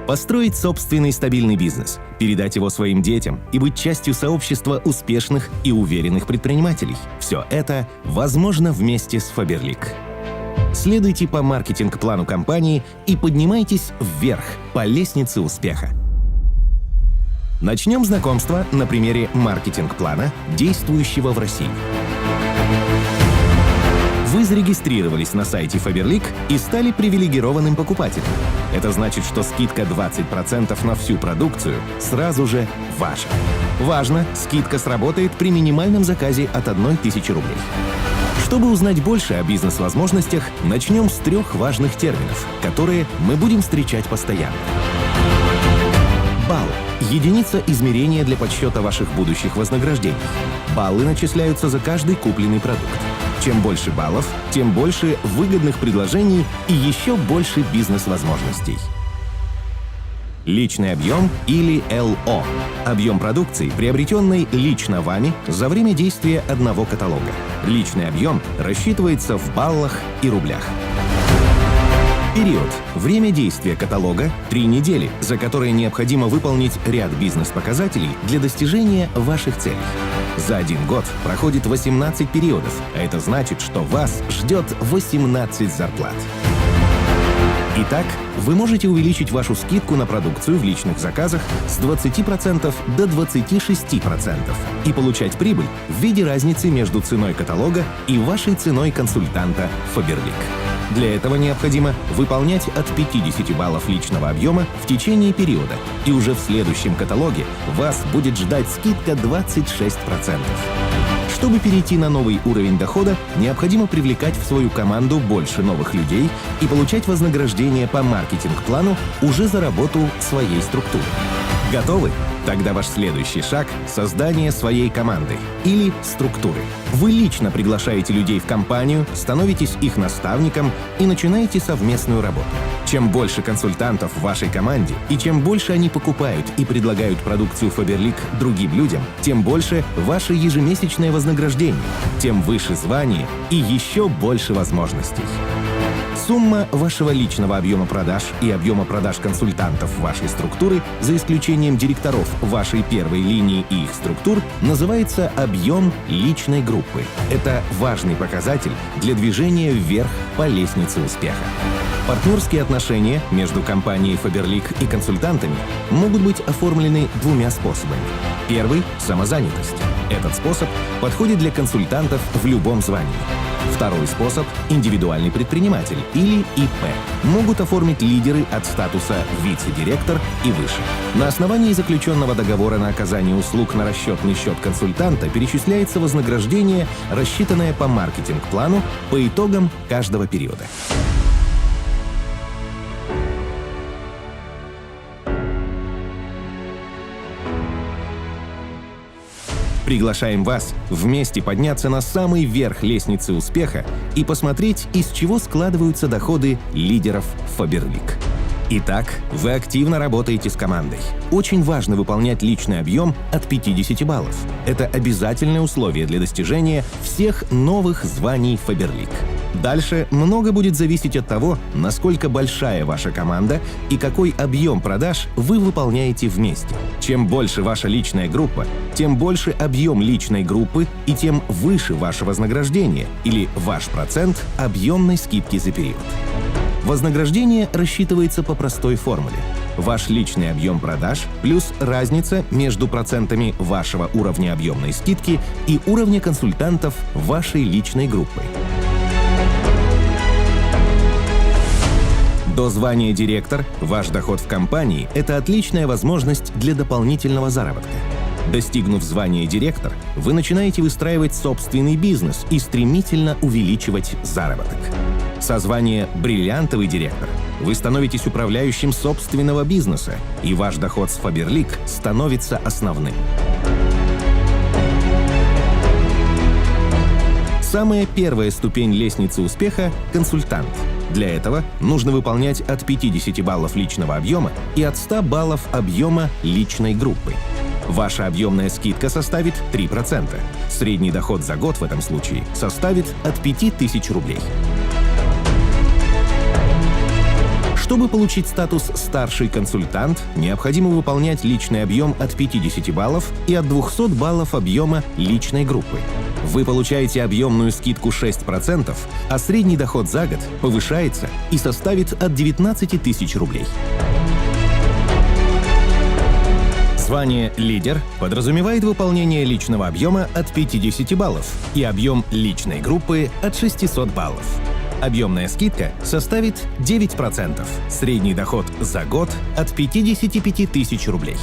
Построить собственный стабильный бизнес, передать его своим детям и быть частью сообщества успешных и уверенных предпринимателей – все это возможно вместе с Faberlic. Следуйте по маркетинг-плану компании и поднимайтесь вверх по лестнице успеха. Начнем знакомство на примере маркетинг-плана, действующего в России. Вы зарегистрировались на сайте Faberlic и стали привилегированным покупателем. Это значит, что скидка 20% на всю продукцию сразу же ваша. Важно, скидка сработает при минимальном заказе от 1000 рублей. Чтобы узнать больше о бизнес-возможностях, начнем с 3 важных терминов, которые мы будем встречать постоянно. Балл – единица измерения для подсчета ваших будущих вознаграждений. Баллы начисляются за каждый купленный продукт. Чем больше баллов, тем больше выгодных предложений и еще больше бизнес-возможностей. Личный объем или ЛО – объем продукции, приобретенной лично вами за время действия одного каталога. Личный объем рассчитывается в баллах и рублях. Период. Время действия каталога – 3 недели, за которые необходимо выполнить ряд бизнес-показателей для достижения ваших целей. За 1 год проходит 18 периодов, а это значит, что вас ждет 18 зарплат. Итак, вы можете увеличить вашу скидку на продукцию в личных заказах с 20% до 26% и получать прибыль в виде разницы между ценой каталога и вашей ценой консультанта Faberlic. Для этого необходимо выполнять от 50 баллов личного объема в течение периода, и уже в следующем каталоге вас будет ждать скидка 26%. Чтобы перейти на новый уровень дохода, необходимо привлекать в свою команду больше новых людей и получать вознаграждение по маркетинг-плану уже за работу своей структуры. Готовы? Тогда ваш следующий шаг – создание своей команды или структуры. Вы лично приглашаете людей в компанию, становитесь их наставником и начинаете совместную работу. Чем больше консультантов в вашей команде и чем больше они покупают и предлагают продукцию Faberlic другим людям, тем больше ваше ежемесячное вознаграждение, тем выше звание и еще больше возможностей. Сумма вашего личного объема продаж и объема продаж консультантов вашей структуры, за исключением директоров вашей первой линии и их структур, называется объем личной группы. Это важный показатель для движения вверх по лестнице успеха. Партнерские отношения между компанией Faberlic и консультантами могут быть оформлены 2 способами. Первый – самозанятость. Этот способ подходит для консультантов в любом звании. Второй способ – индивидуальный предприниматель или ИП. Могут оформить лидеры от статуса вице-директор и выше. На основании заключенного договора на оказание услуг на расчетный счет консультанта перечисляется вознаграждение, рассчитанное по маркетинг-плану по итогам каждого периода. Приглашаем вас вместе подняться на самый верх лестницы успеха и посмотреть, из чего складываются доходы лидеров Faberlic. Итак, вы активно работаете с командой. Очень важно выполнять личный объем от 50 баллов. Это обязательное условие для достижения всех новых званий Faberlic. Дальше много будет зависеть от того, насколько большая ваша команда и какой объем продаж вы выполняете вместе. Чем больше ваша личная группа, тем больше объем личной группы и тем выше ваше вознаграждение или ваш процент объемной скидки за период. Вознаграждение рассчитывается по простой формуле. Ваш личный объем продаж плюс разница между процентами вашего уровня объемной скидки и уровня консультантов вашей личной группы. До звания директор ваш доход в компании – это отличная возможность для дополнительного заработка. Достигнув звания директор, вы начинаете выстраивать собственный бизнес и стремительно увеличивать заработок. Со звания бриллиантовый директор вы становитесь управляющим собственного бизнеса, и ваш доход с Faberlic становится основным. Самая первая ступень лестницы успеха – консультант. Для этого нужно выполнять от 50 баллов личного объема и от 100 баллов объема личной группы. Ваша объемная скидка составит 3%. Средний доход за год в этом случае составит от 5000 рублей. Чтобы получить статус «старший консультант», необходимо выполнять личный объем от 50 баллов и от 200 баллов объема личной группы. Вы получаете объемную скидку 6%, а средний доход за год повышается и составит от 19 тысяч рублей. Звание «Лидер» подразумевает выполнение личного объема от 50 баллов и объем личной группы от 600 баллов. Объемная скидка составит 9%, средний доход за год от 55 тысяч рублей.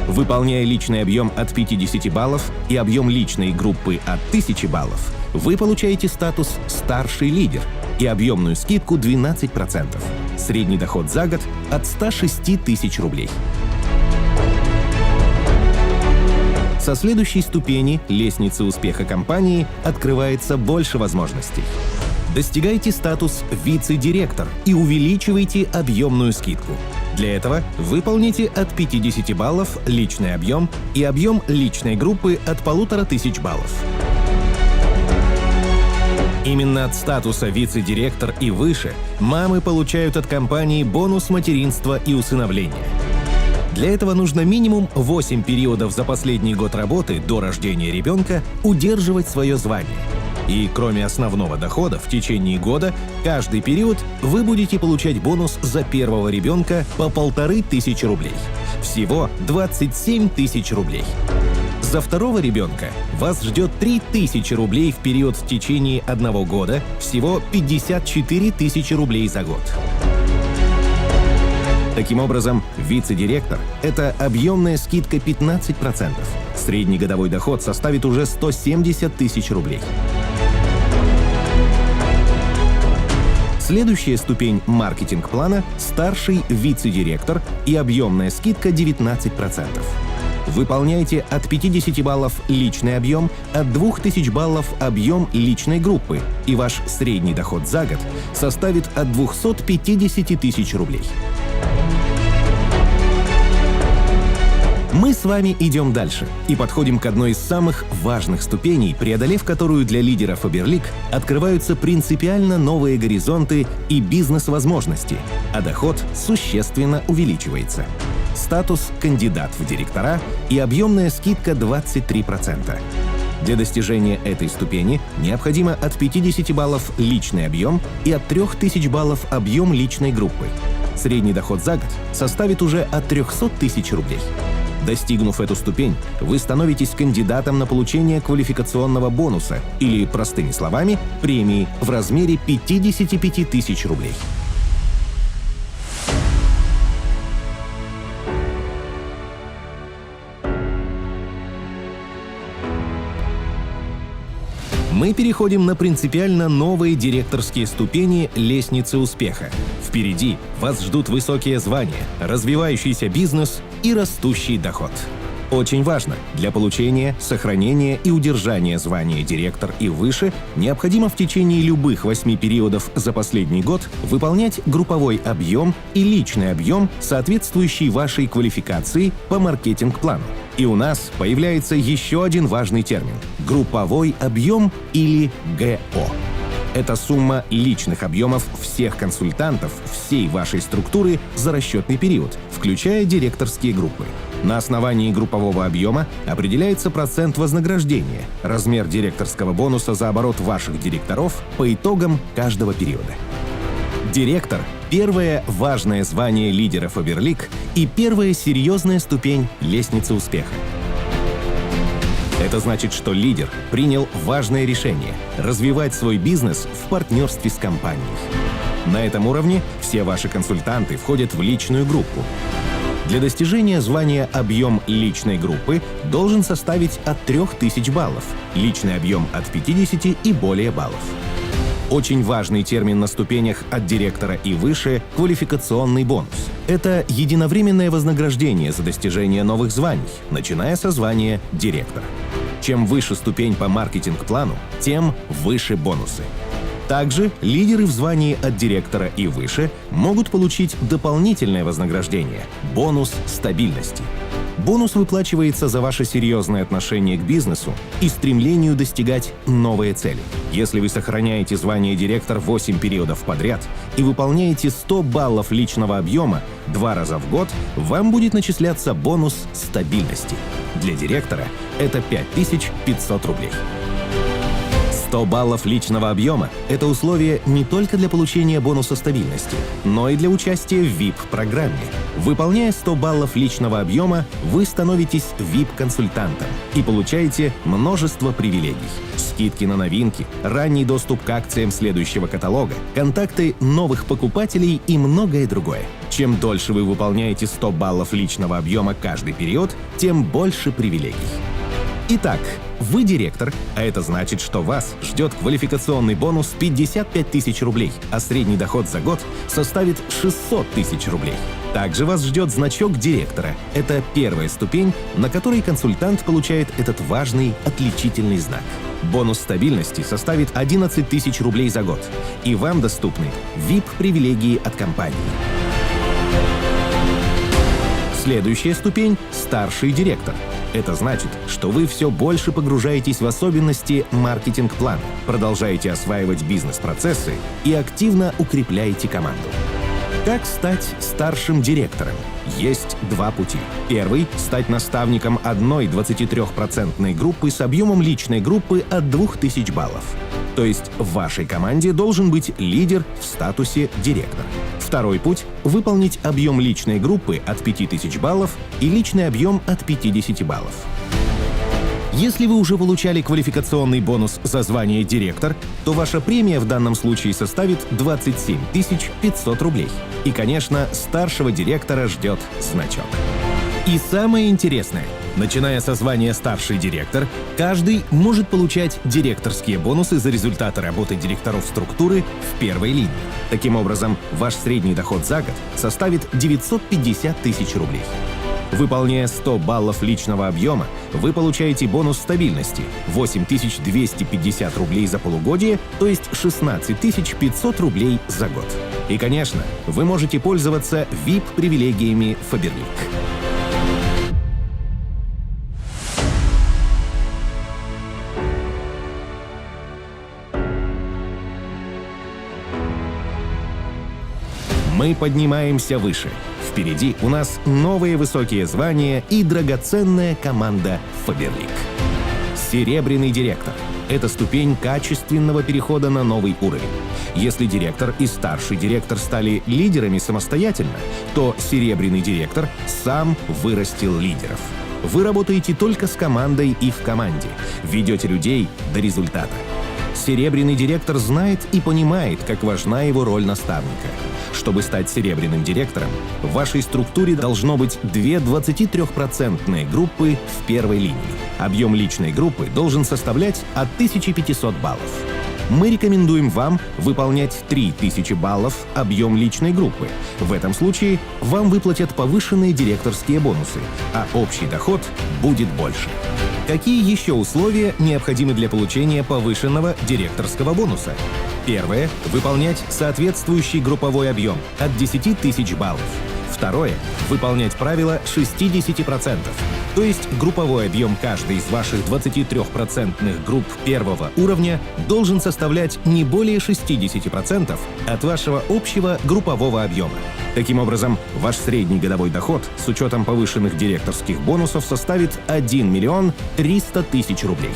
Выполняя личный объем от 50 баллов и объем личной группы от 1000 баллов, вы получаете статус «Старший лидер» и объемную скидку 12%, средний доход за год от 106 тысяч рублей. Со следующей ступени лестницы успеха компании открывается больше возможностей. Достигайте статус «Вице-директор» и увеличивайте объемную скидку. Для этого выполните от 50 баллов личный объем и объем личной группы от 1500 баллов. Именно от статуса «Вице-директор» и выше мамы получают от компании бонус материнства и усыновления. Для этого нужно минимум 8 периодов за последний год работы до рождения ребенка удерживать свое звание. И кроме основного дохода в течение года, каждый период вы будете получать бонус за первого ребенка по 1500 рублей. Всего 27 тысяч рублей. За второго ребенка вас ждет 3000 рублей в период в течение 1 года, всего 54 тысячи рублей за год. Таким образом, вице-директор – это объемная скидка 15%. Средний годовой доход составит уже 170 тысяч рублей. Следующая ступень маркетинг-плана – старший вице-директор и объемная скидка 19%. Выполняйте от 50 баллов личный объем, от 2000 баллов объем личной группы, и ваш средний доход за год составит от 250 тысяч рублей. Мы с вами идем дальше и подходим к одной из самых важных ступеней, преодолев которую для лидера Faberlic открываются принципиально новые горизонты и бизнес-возможности, а доход существенно увеличивается. Статус «Кандидат в директора» и объемная скидка 23%. Для достижения этой ступени необходимо от 50 баллов личный объем и от 3000 баллов объем личной группы. Средний доход за год составит уже от 300 тысяч рублей. Достигнув эту ступень, вы становитесь кандидатом на получение квалификационного бонуса или, простыми словами, премии в размере 55 тысяч рублей. Мы переходим на принципиально новые директорские ступени лестницы успеха. Впереди вас ждут высокие звания, развивающийся бизнес и растущий доход. Очень важно, для получения, сохранения и удержания звания директор и выше необходимо в течение любых 8 периодов за последний год выполнять групповой объем и личный объем, соответствующий вашей квалификации по маркетинг-плану. И у нас появляется еще один важный термин – групповой объем или ГО. Это сумма личных объемов всех консультантов всей вашей структуры за расчетный период, включая директорские группы. На основании группового объема определяется процент вознаграждения, размер директорского бонуса за оборот ваших директоров по итогам каждого периода. Директор – первое важное звание лидера Faberlic и первая серьезная ступень лестницы успеха. Это значит, что лидер принял важное решение – развивать свой бизнес в партнерстве с компанией. На этом уровне все ваши консультанты входят в личную группу. Для достижения звания объем личной группы должен составить от 3000 баллов, личный объем от 50 и более баллов. Очень важный термин на ступенях от директора и выше – квалификационный бонус. Это единовременное вознаграждение за достижение новых званий, начиная со звания директора. Чем выше ступень по маркетинг-плану, тем выше бонусы. Также лидеры в звании от директора и выше могут получить дополнительное вознаграждение – бонус стабильности. Бонус выплачивается за ваше серьезное отношение к бизнесу и стремлению достигать новые цели. Если вы сохраняете звание директор 8 периодов подряд и выполняете 100 баллов личного объема 2 раза в год, вам будет начисляться бонус стабильности. Для директора это 5500 рублей. 100 баллов личного объема – это условие не только для получения бонуса стабильности, но и для участия в VIP-программе. Выполняя 100 баллов личного объема, вы становитесь VIP-консультантом и получаете множество привилегий. Скидки на новинки, ранний доступ к акциям следующего каталога, контакты новых покупателей и многое другое. Чем дольше вы выполняете 100 баллов личного объема каждый период, тем больше привилегий. Итак, вы директор, а это значит, что вас ждет квалификационный бонус 55 тысяч рублей, а средний доход за год составит 600 тысяч рублей. Также вас ждет значок директора. Это первая ступень, на которой консультант получает этот важный отличительный знак. Бонус стабильности составит 11 тысяч рублей за год, и вам доступны VIP-привилегии от компании. Следующая ступень – старший директор. Это значит, что вы все больше погружаетесь в особенности маркетинг-плана, продолжаете осваивать бизнес-процессы и активно укрепляете команду. Как стать старшим директором? Есть два пути. Первый – стать наставником одной 23% группы с объемом личной группы от 2000 баллов. То есть в вашей команде должен быть лидер в статусе директор. Второй путь – выполнить объем личной группы от 5000 баллов и личный объем от 50 баллов. Если вы уже получали квалификационный бонус за звание директор, то ваша премия в данном случае составит 27 500 рублей. И, конечно, старшего директора ждет значок. И самое интересное, начиная со звания «старший директор», каждый может получать директорские бонусы за результаты работы директоров структуры в первой линии. Таким образом, ваш средний доход за год составит 950 тысяч рублей. Выполняя 100 баллов личного объема, вы получаете бонус стабильности – 8250 рублей за полугодие, то есть 16 500 рублей за год. И, конечно, вы можете пользоваться VIP-привилегиями Faberlic. Мы поднимаемся выше. Впереди у нас новые высокие звания и драгоценная команда Faberlic. Серебряный директор – это ступень качественного перехода на новый уровень. Если директор и старший директор стали лидерами самостоятельно, то серебряный директор сам вырастил лидеров. Вы работаете только с командой и в команде, ведете людей до результата. Серебряный директор знает и понимает, как важна его роль наставника. Чтобы стать серебряным директором, в вашей структуре должно быть 2 23% группы в первой линии. Объем личной группы должен составлять от 1500 баллов. Мы рекомендуем вам выполнять 3000 баллов объем личной группы. В этом случае вам выплатят повышенные директорские бонусы, а общий доход будет больше. Какие еще условия необходимы для получения повышенного директорского бонуса? Первое – выполнять соответствующий групповой объем от 10 тысяч баллов. Второе – выполнять правило 60%. То есть групповой объем каждой из ваших 23% групп первого уровня должен составлять не более 60% от вашего общего группового объема. Таким образом, ваш средний годовой доход с учетом повышенных директорских бонусов составит 1 300 000 рублей.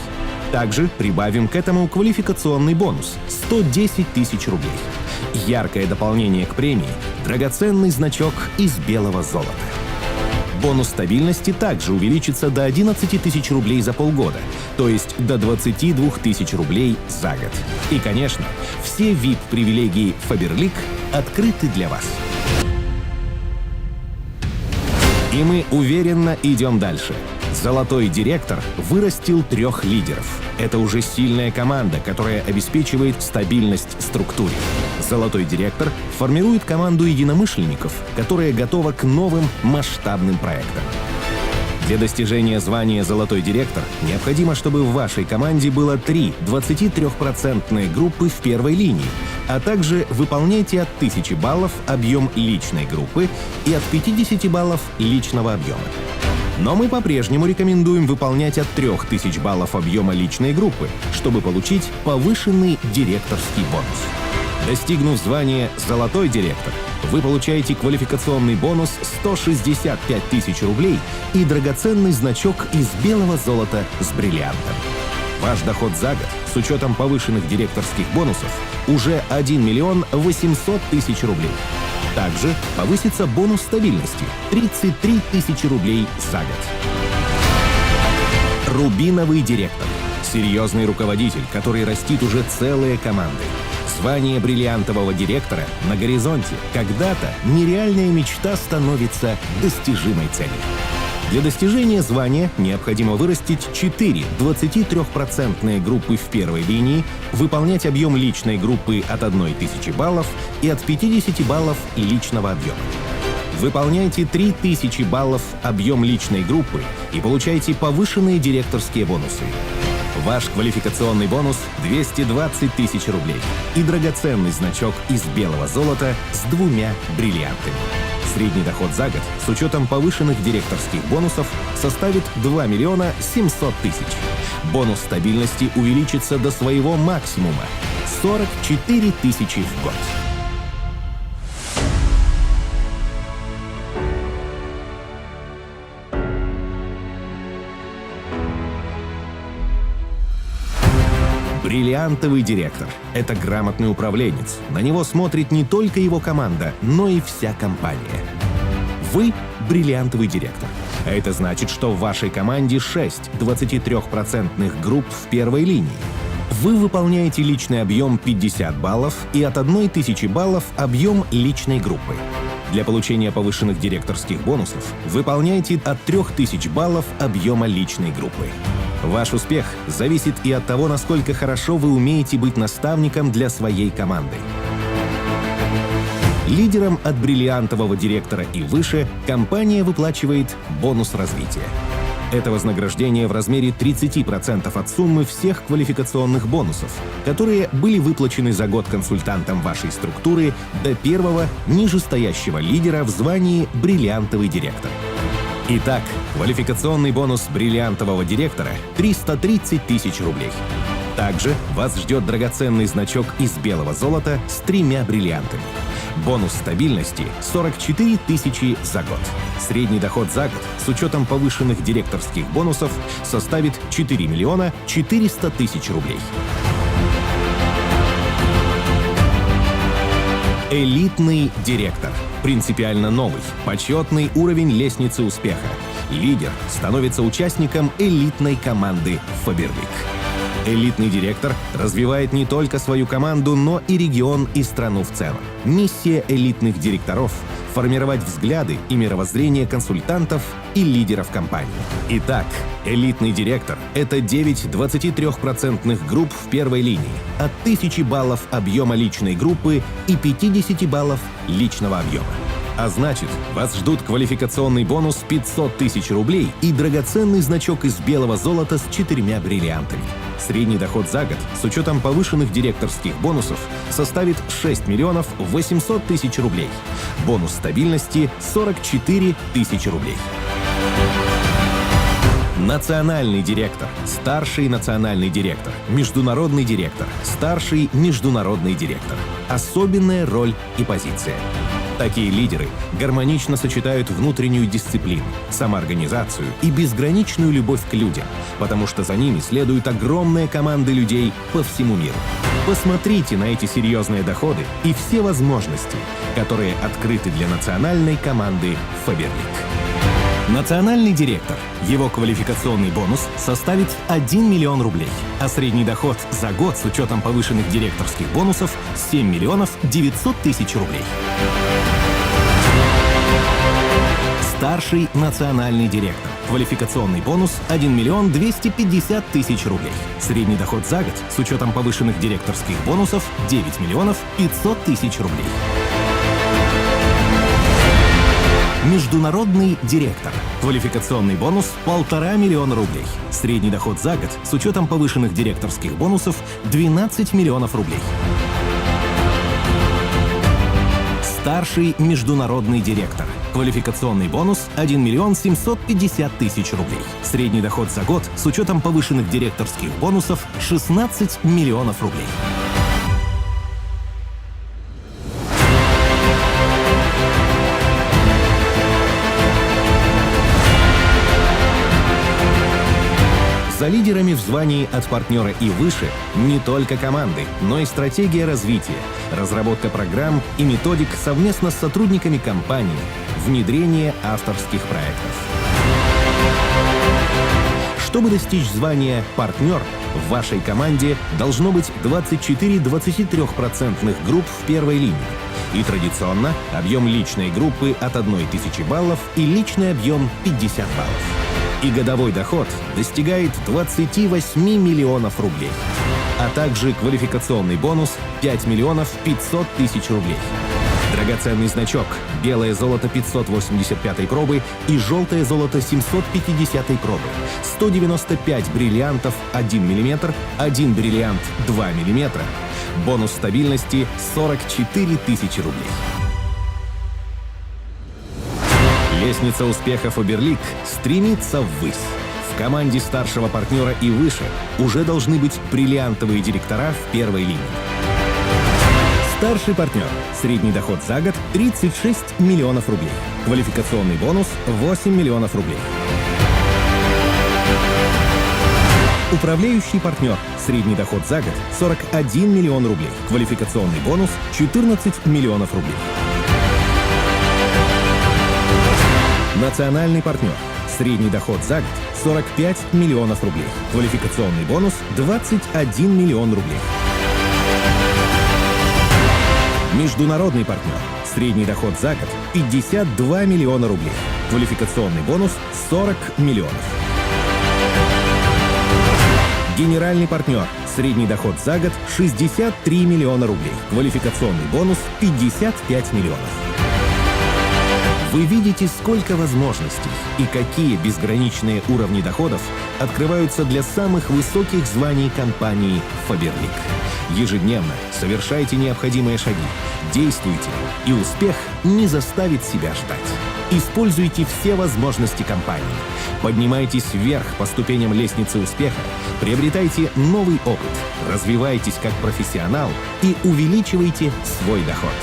Также прибавим к этому квалификационный бонус – 110 тысяч рублей. Яркое дополнение к премии – драгоценный значок из белого золота. Бонус стабильности также увеличится до 11 тысяч рублей за полгода, то есть до 22 тысяч рублей за год. И, конечно, все VIP-привилегии Faberlic открыты для вас. И мы уверенно идем дальше. Золотой директор вырастил 3 лидеров. Это уже сильная команда, которая обеспечивает стабильность структуре. Золотой директор формирует команду единомышленников, которая готова к новым масштабным проектам. Для достижения звания «Золотой директор» необходимо, чтобы в вашей команде было 3 23% группы в первой линии, а также выполняйте от 1000 баллов объем личной группы и от 50 баллов личного объема. Но мы по-прежнему рекомендуем выполнять от 3000 баллов объема личной группы, чтобы получить повышенный директорский бонус. Достигнув звания «Золотой директор», вы получаете квалификационный бонус 165 тысяч рублей и драгоценный значок из белого золота с бриллиантом. Ваш доход за год с учетом повышенных директорских бонусов уже 1 миллион 800 тысяч рублей. Также повысится бонус стабильности – 33 тысячи рублей за год. Рубиновый директор – серьезный руководитель, который растит уже целые команды. Звание бриллиантового директора на горизонте. Когда-то нереальная мечта становится достижимой целью. Для достижения звания необходимо вырастить 4 23% группы в первой линии, выполнять объем личной группы от 1000 баллов и от 50 баллов личного объема. Выполняйте 3000 баллов объем личной группы и получайте повышенные директорские бонусы. Ваш квалификационный бонус – 220 тысяч рублей и драгоценный значок из белого золота с 2 бриллиантами. Средний доход за год с учетом повышенных директорских бонусов составит 2 миллиона 700 тысяч. Бонус стабильности увеличится до своего максимума – 44 тысячи в год. Бриллиантовый директор – это грамотный управленец. На него смотрит не только его команда, но и вся компания. Вы – бриллиантовый директор. А это значит, что в вашей команде 6 23% групп в первой линии. Вы выполняете личный объем 50 баллов и от 1000 баллов объем личной группы. Для получения повышенных директорских бонусов выполняйте от 3000 баллов объема личной группы. Ваш успех зависит и от того, насколько хорошо вы умеете быть наставником для своей команды. Лидерам от бриллиантового директора и выше компания выплачивает бонус развития. Это вознаграждение в размере 30% от суммы всех квалификационных бонусов, которые были выплачены за год консультантам вашей структуры до первого нижестоящего лидера в звании бриллиантовый директор. Итак, квалификационный бонус бриллиантового директора – 330 тысяч рублей. Также вас ждет драгоценный значок из белого золота с 3 бриллиантами. Бонус стабильности – 44 тысячи за год. Средний доход за год с учетом повышенных директорских бонусов составит 4 миллиона 400 тысяч рублей. Элитный директор. Принципиально новый, почетный уровень лестницы успеха. Лидер становится участником элитной команды Faberlic. Элитный директор развивает не только свою команду, но и регион и страну в целом. Миссия элитных директоров – формировать взгляды и мировоззрение консультантов и лидеров компании. Итак, элитный директор – это 9 23% групп в первой линии, от 1000 баллов объема личной группы и 50 баллов личного объема. А значит, вас ждут квалификационный бонус 500 тысяч рублей и драгоценный значок из белого золота с 4 бриллиантами. Средний доход за год с учетом повышенных директорских бонусов составит 6 миллионов 800 тысяч рублей. Бонус стабильности – 44 тысячи рублей. Национальный директор, старший национальный директор, международный директор, старший международный директор. Особенная роль и позиция. Такие лидеры гармонично сочетают внутреннюю дисциплину, самоорганизацию и безграничную любовь к людям, потому что за ними следуют огромные команды людей по всему миру. Посмотрите на эти серьезные доходы и все возможности, которые открыты для национальной команды Faberlic. Национальный директор. Его квалификационный бонус составит 1 миллион рублей, а средний доход за год с учетом повышенных директорских бонусов – 7 миллионов 900 тысяч рублей. Старший национальный директор. Квалификационный бонус – 1 миллион 250 тысяч рублей. Средний доход за год с учетом повышенных директорских бонусов – 9 миллионов 500 тысяч рублей. Международный директор. Квалификационный бонус – 1,5 миллиона рублей. Средний доход за год с учетом повышенных директорских бонусов – 12 миллионов рублей. Старший международный директор. Квалификационный бонус – 1 миллион 750 тысяч рублей. Средний доход за год с учетом повышенных директорских бонусов – 16 миллионов рублей. За лидерами в звании от партнера и выше не только команды, но и стратегия развития, разработка программ и методик совместно с сотрудниками компании, внедрение авторских проектов. Чтобы достичь звания «партнер», в вашей команде должно быть 24 23% групп в первой линии. И традиционно объем личной группы от 1000 баллов и личный объем 50 баллов. И годовой доход достигает 28 миллионов рублей. А также квалификационный бонус 5 миллионов 500 тысяч рублей. Драгоценный значок «Белое золото 585 пробы» и «Желтое золото 750 пробы». 195 бриллиантов 1 мм, 1 бриллиант 2 мм. Бонус стабильности 44 тысячи рублей. Лестница успеха Faberlic стремится ввысь. В команде старшего партнера и выше уже должны быть бриллиантовые директора в первой линии. Старший партнер. Средний доход за год – 36 миллионов рублей. Квалификационный бонус – 8 миллионов рублей. Управляющий партнер. Средний доход за год – 41 миллион рублей. Квалификационный бонус – 14 миллионов рублей. Национальный партнер. Средний доход за год – 45 миллионов рублей. Квалификационный бонус – 21 миллион рублей. Международный партнер. Средний доход за год – 52 миллиона рублей. Квалификационный бонус – 40 миллионов. Генеральный партнер. Средний доход за год – 63 миллиона рублей. Квалификационный бонус – 55 миллионов. Вы видите, сколько возможностей и какие безграничные уровни доходов открываются для самых высоких званий компании Faberlic. Ежедневно совершайте необходимые шаги, действуйте, и успех не заставит себя ждать. Используйте все возможности компании. Поднимайтесь вверх по ступеням лестницы успеха, приобретайте новый опыт, развивайтесь как профессионал и увеличивайте свой доход.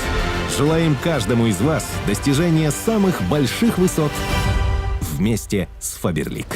Желаем каждому из вас достижения самых больших высот вместе с Faberlic.